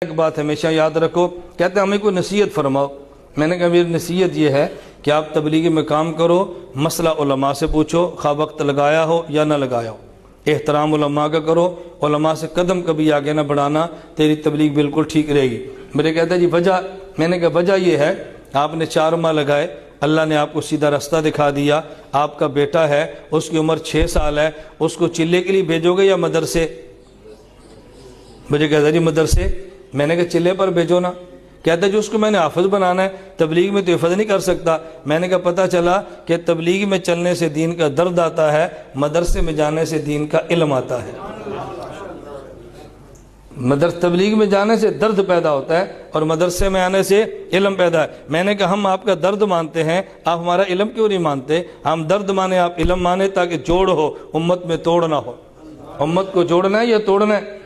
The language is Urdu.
ایک بات ہمیشہ یاد رکھو، کہتے ہیں ہمیں کوئی نصیحت فرماؤ۔ میں نے کہا میری نصیحت یہ ہے کہ آپ تبلیغی میں کام کرو، مسئلہ علماء سے پوچھو، خواہ وقت لگایا ہو یا نہ لگایا ہو، احترام علماء کا کرو، علماء سے قدم کبھی آگے نہ بڑھانا، تیری تبلیغ بالکل ٹھیک رہے گی۔ میرے کہتا ہے جی وجہ، میں نے کہا وجہ یہ ہے آپ نے 4 ماہ لگائے، اللہ نے آپ کو سیدھا راستہ دکھا دیا، آپ کا بیٹا ہے، اس کی عمر 6 سال ہے، اس کو چلے کے لیے بھیجو گے یا مدرسے؟ مجھے کہتا ہے جی مدرسے۔ میں نے کہا چلے پر بھیجو نا۔ کہتا ہے جو اس کو میں نے حافظ بنانا ہے، تبلیغ میں تو حفظ نہیں کر سکتا۔ میں نے کہا پتہ چلا کہ تبلیغ میں چلنے سے دین کا درد آتا ہے، مدرسے میں جانے سے دین کا علم آتا ہے۔ تبلیغ میں جانے سے درد پیدا ہوتا ہے اور مدرسے میں آنے سے علم پیدا ہے۔ میں نے کہا ہم آپ کا درد مانتے ہیں، آپ ہمارا علم کیوں نہیں مانتے؟ ہم درد مانے، آپ علم مانے، تاکہ جوڑ ہو، امت میں توڑ نہ ہو۔ امت کو جوڑنا ہے یا توڑنا ہے؟